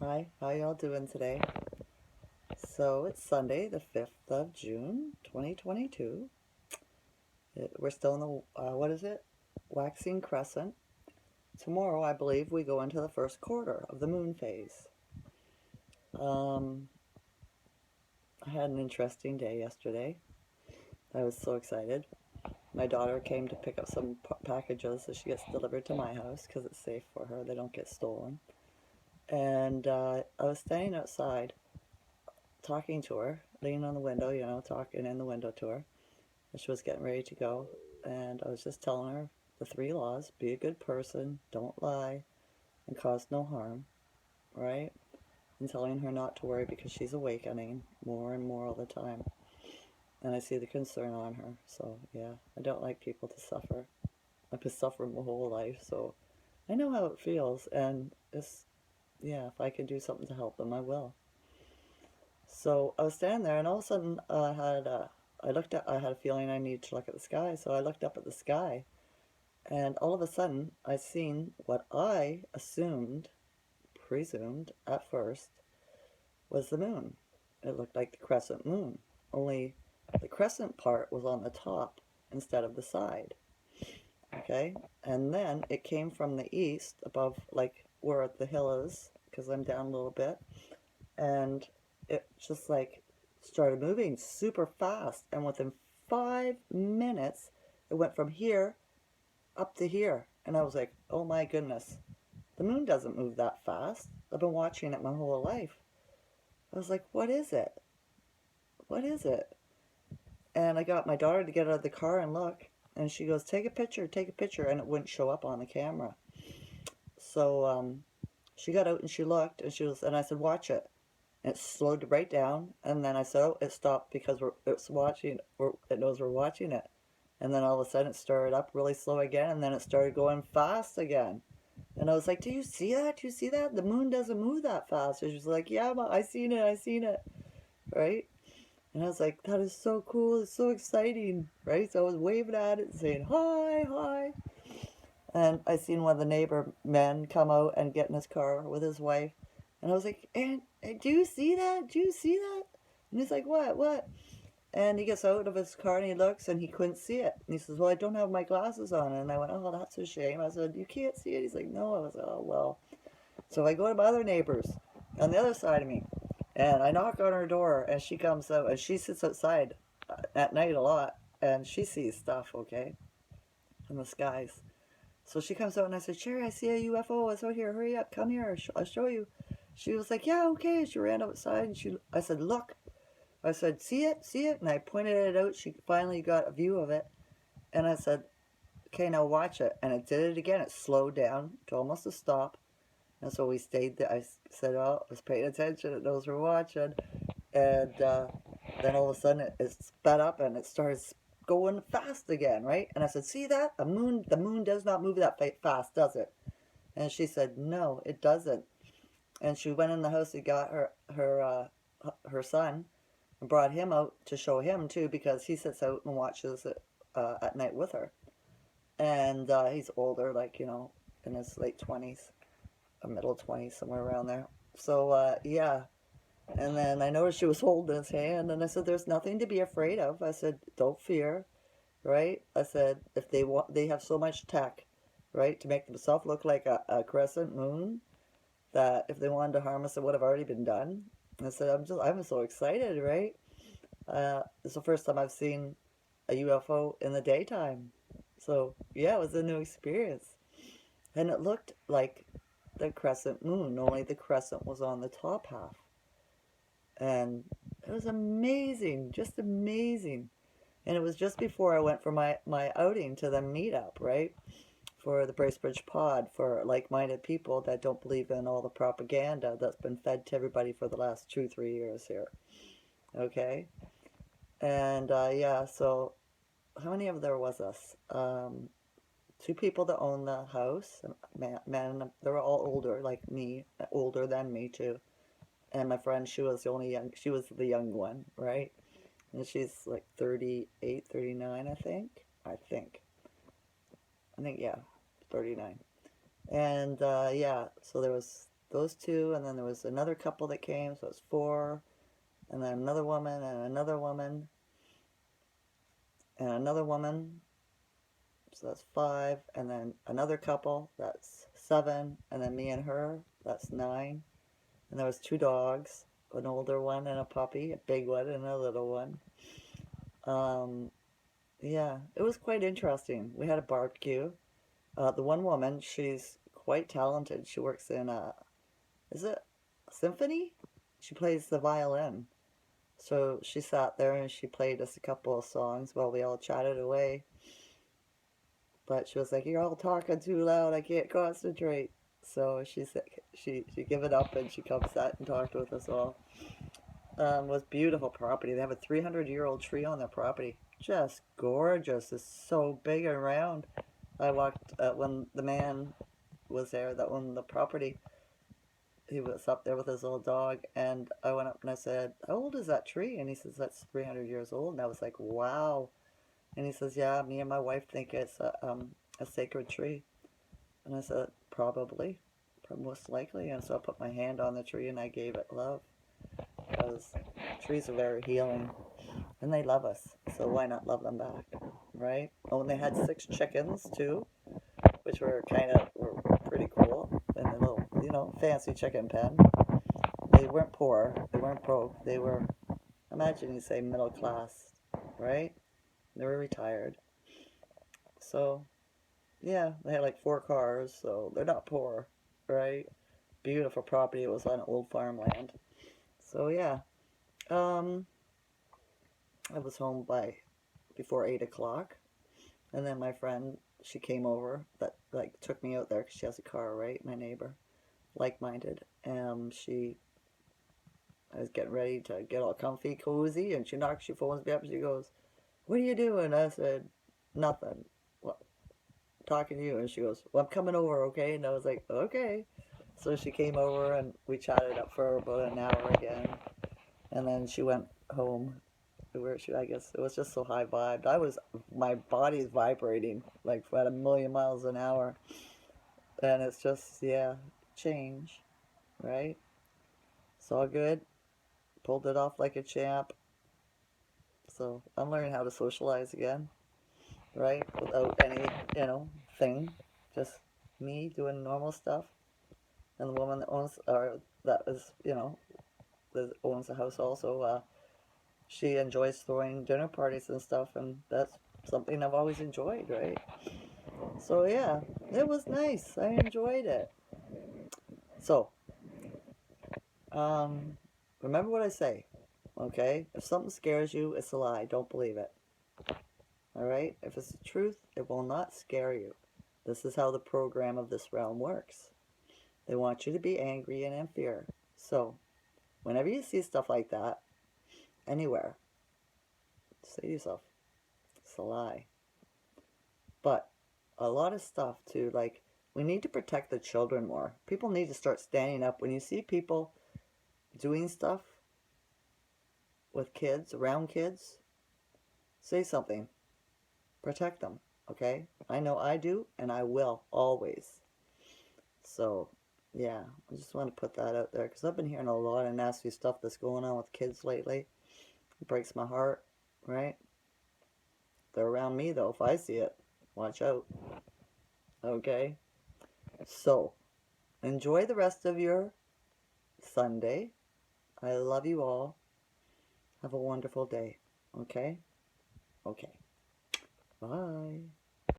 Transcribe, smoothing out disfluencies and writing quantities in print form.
Hi, how y'all doing today? So it's Sunday, the 5th of June, 2022. We're still in the, what is it? Waxing crescent. Tomorrow, I believe, we go into the first quarter of the moon phase. Um, I had an interesting day yesterday. I was so excited. My daughter came to pick up some packages that she gets delivered to my house because it's safe for her. They don't get stolen. And I was standing outside talking to her, leaning on the window, talking in the window to her. And she was getting ready to go. And I was just telling her the three laws: be a good person, don't lie, and cause no harm, right? And telling her not to worry because she's awakening more and more all the time. And I see the concern on her. So, yeah, I don't like people to suffer. I've been suffering my whole life, so I know how it feels. And yeah, if I can do something to help them, I will. So I was standing there, and all of a sudden, I had a feeling I needed to look at the sky. So I looked up at the sky, and all of a sudden, I seen what I presumed at first, was the moon. It looked like the crescent moon, only the crescent part was on the top instead of the side. Okay, and then it came from the east, above like where the hill is, because I'm down a little bit, and it just like started moving super fast, and within 5 minutes it went from here up to here, and I was like, oh my goodness, the moon doesn't move that fast. I've been watching it my whole life. I was like, what is it? And I got my daughter to get out of the car and look, and she goes, take a picture, and it wouldn't show up on the camera. So she got out and she looked, and I said, watch it. And it slowed right down, and then I said, oh, it stopped because it knows we're watching it. And then all of a sudden it started up really slow again, and then it started going fast again. And I was like, do you see that? Do you see that? The moon doesn't move that fast. And she was like, yeah, I seen it, right? And I was like, that is so cool. It's so exciting, right? So I was waving at it and saying, hi, hi. And I seen one of the neighbor men come out and get in his car with his wife. And I was like, do you see that? Do you see that? And he's like, what? And he gets out of his car and he looks and he couldn't see it. And he says, well, I don't have my glasses on. And I went, oh, that's a shame. I said, you can't see it? He's like, no. I was like, oh, well. So I go to my other neighbors on the other side of me. And I knock on her door and she comes out and she sits outside at night a lot. And she sees stuff, okay, in the skies. So she comes out and I said, Sherry, I see a UFO. It's out here. Hurry up. Come here. I'll show you. She was like, yeah, okay. She ran outside and I said, look. I said, see it? See it? And I pointed it out. She finally got a view of it. And I said, okay, now watch it. And it did it again. It slowed down to almost a stop. And so we stayed there. I said, oh, I was paying attention. It knows we're watching. And then all of a sudden it sped up and it started going fast again, right? And I said, see that? The moon does not move that fast, does it? And she said, no, it doesn't. And she went in the house and got her son and brought him out to show him too, because he sits out and watches it at night with her. And he's older, like, in his late 20s, or middle 20s, somewhere around there. So, yeah. And then I noticed she was holding his hand, and I said, there's nothing to be afraid of. I said, don't fear, right? I said, if they have so much tech, right, to make themselves look like a crescent moon, that if they wanted to harm us, it would have already been done. And I said, I'm so excited, right? It's the first time I've seen a UFO in the daytime. So, yeah, it was a new experience. And it looked like the crescent moon, only the crescent was on the top half. And it was amazing, just amazing. And it was just before I went for my outing to the meetup, right? For the Bracebridge Pod, for like-minded people that don't believe in all the propaganda that's been fed to everybody for the last 2-3 years here. Okay? And yeah, so how many of there was us? Two people that own the house, man, they were all older, like me, older than me too. And my friend, she was the young one, right? And she's like 38, 39, I think. I think, yeah, 39. And yeah, so there was those two, and then there was another couple that came, so it was four, and then another woman, and another woman, and another woman, so that's five, and then another couple, that's seven, and then me and her, that's nine, and there was two dogs, an older one and a puppy, a big one and a little one. Um, yeah, it was quite interesting. We had a barbecue. The one woman, she's quite talented. She works in is it a symphony? She plays the violin. So she sat there and she played us a couple of songs while we all chatted away. But she was like, "You're all talking too loud. I can't concentrate." So she said she gave it up and she comes sat and talked with us all. Was beautiful property. They have a 300-year-old tree on their property. Just gorgeous. It's so big and round. I walked when the man was there that owned the property. He was up there with his little dog, and I went up and I said, "How old is that tree?" And he says, "That's 300 years old." And I was like, "Wow." And he says, "Yeah, me and my wife think it's a sacred tree." And I said, "Probably, most likely." And so I put my hand on the tree and I gave it love, because trees are very healing, and they love us. So why not love them back, right? Oh, and they had 6 chickens too, which were were pretty cool in a little, fancy chicken pen. They weren't poor, they weren't broke, they were, imagine you say middle class, right? They were retired. So, yeah, they had like 4 cars, so they're not poor, right? Beautiful property. It was on old farmland. So, yeah, um, I was home by before 8 o'clock, and then my friend, she came over that like took me out there because she has a car, right? My neighbor, like-minded. I was getting ready to get all comfy, cozy, and she phones me up and she goes, "What are you doing?" I said, "Nothing. Well, talking to you." And she goes, "Well, I'm coming over, okay?" And I was like, "Okay." So she came over and we chatted up for about an hour again. And then she went home. I guess it was just so high vibed. My body's vibrating like at a million miles an hour. And it's just, yeah, change, right? It's all good. Pulled it off like a champ. So I'm learning how to socialize again, right? Without any, thing. Just me doing normal stuff. And the woman that owns, or that is, that owns the house also, she enjoys throwing dinner parties and stuff, and that's something I've always enjoyed, right? So yeah, it was nice. I enjoyed it. So, um, remember what I say, okay? If something scares you, it's a lie. Don't believe it. All right? If it's the truth, it will not scare you. This is how the program of this realm works. They want you to be angry and in fear. So, whenever you see stuff like that, anywhere, say to yourself, it's a lie. But a lot of stuff too, like, we need to protect the children more. People need to start standing up. When you see people doing stuff with kids, around kids, say something. Protect them, okay? I know I do, and I will, always. So, yeah, I just want to put that out there, because I've been hearing a lot of nasty stuff that's going on with kids lately. It breaks my heart, right? They're around me, though. If I see it, watch out, okay? So, enjoy the rest of your Sunday. I love you all. Have a wonderful day, okay? Okay. Bye.